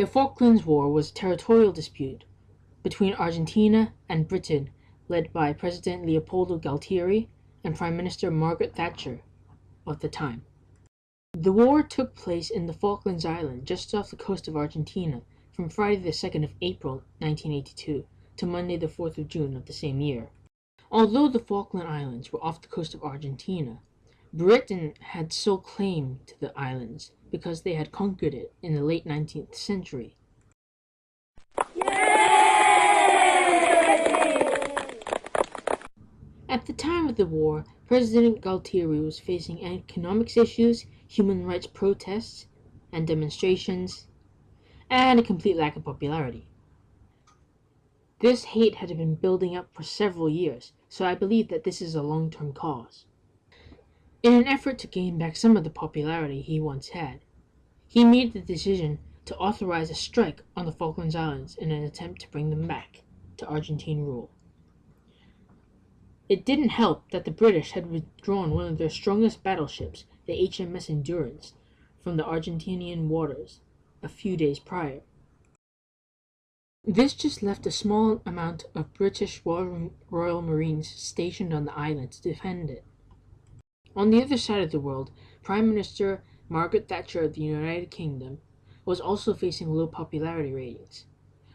The Falklands War was a territorial dispute between Argentina and Britain, led by President Leopoldo Galtieri and Prime Minister Margaret Thatcher of the time. The war took place in the Falklands Islands just off the coast of Argentina from Friday the 2nd of April 1982 to Monday the 4th of June of the same year. Although the Falkland Islands were off the coast of Argentina, Britain had sole claim to the islands because they had conquered it in the late 19th century. At the time of the war, President Galtieri was facing economics issues, human rights protests and demonstrations, and a complete lack of popularity. This hate had been building up for several years, so I believe that this is a long-term cause. In an effort to gain back some of the popularity he once had, he made the decision to authorize a strike on the Falklands Islands in an attempt to bring them back to Argentine rule. It didn't help that the British had withdrawn one of their strongest battleships, the HMS Endurance, from the Argentinian waters a few days prior. This just left a small amount of British Royal Marines stationed on the island to defend it. On the other side of the world, Prime Minister Margaret Thatcher of the United Kingdom was also facing low popularity ratings.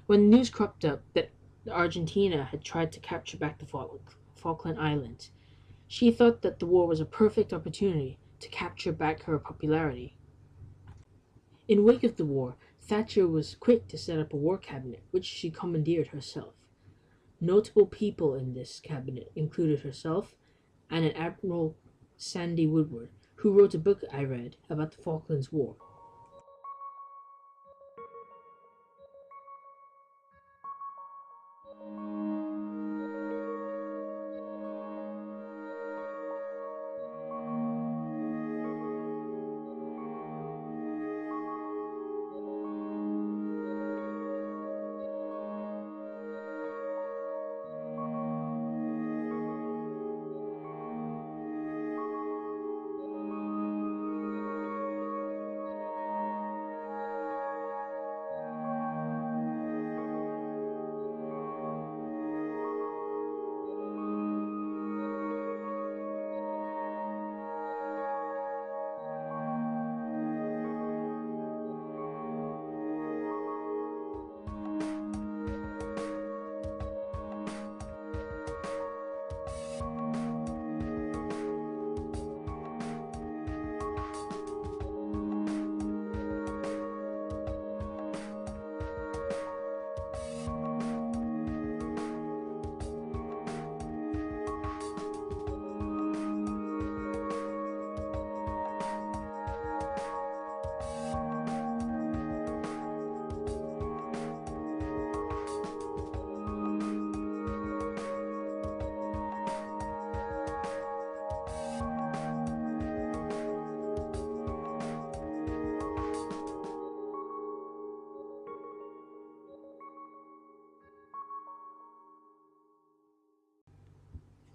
When news cropped up that Argentina had tried to capture back the Falkland Islands, she thought that the war was a perfect opportunity to capture back her popularity. In wake of the war, Thatcher was quick to set up a war cabinet, which she commandeered herself. Notable people in this cabinet included herself and an Admiral Sandy Woodward, who wrote a book I read about the Falklands War.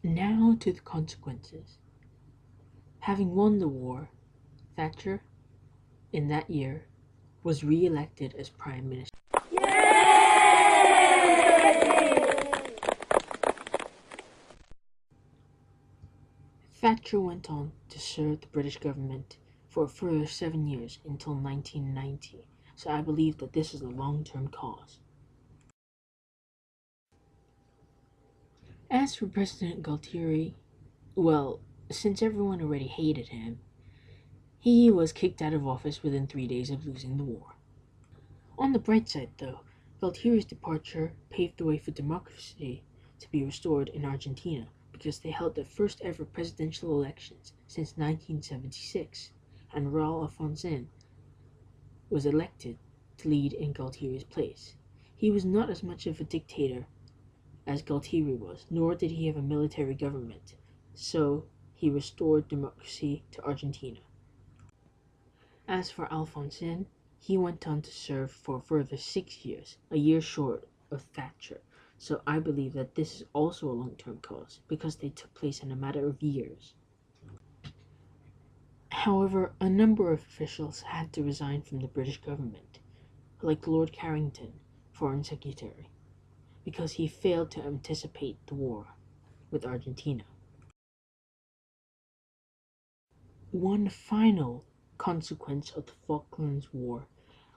Now to the consequences. Having won the war, Thatcher, in that year, was re-elected as Prime Minister. Thatcher went on to serve the British government for a further 7 years until 1990, so I believe that this is a long-term cause. As for President Galtieri, well, since everyone already hated him, he was kicked out of office within 3 days of losing the war. On the bright side, though, Galtieri's departure paved the way for democracy to be restored in Argentina because they held their first ever presidential elections since 1976, and Raúl Alfonsín was elected to lead in Galtieri's place. He was not as much of a dictator as Galtieri was, nor did he have a military government, so he restored democracy to Argentina. As for Alfonsín, he went on to serve for a further 6 years, a year short of Thatcher, so I believe that this is also a long-term cause, because they took place in a matter of years. However, a number of officials had to resign from the British government. like Lord Carrington, Foreign Secretary, because he failed to anticipate the war with Argentina. One final consequence of the Falklands War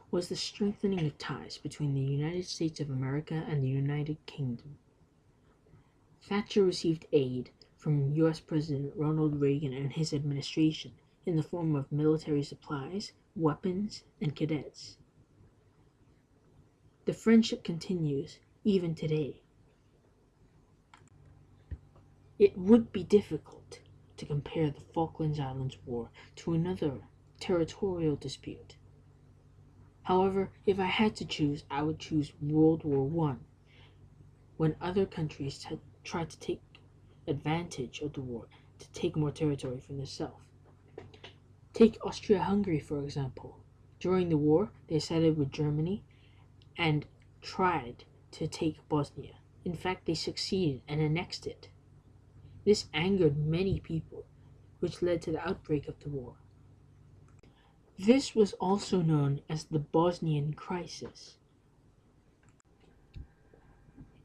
was the strengthening of ties between the United States of America and the United Kingdom. Thatcher received aid from US President Ronald Reagan and his administration in the form of military supplies, weapons, and cadets. The friendship continues even today. It would be difficult to compare the Falklands Islands War to another territorial dispute. However, if I had to choose, I would choose World War I, when other countries had tried to take advantage of the war to take more territory for themselves. Take Austria-Hungary, for example. During the war, they sided with Germany and tried to take Bosnia. In fact, they succeeded and annexed it. This angered many people, which led to the outbreak of the war. This was also known as the Bosnian Crisis.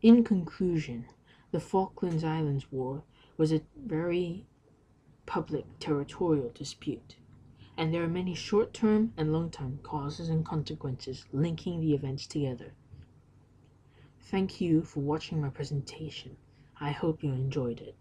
In conclusion, the Falklands Islands War was a very public territorial dispute, and there are many short-term and long-term causes and consequences linking the events together. Thank you for watching my presentation. I hope you enjoyed it.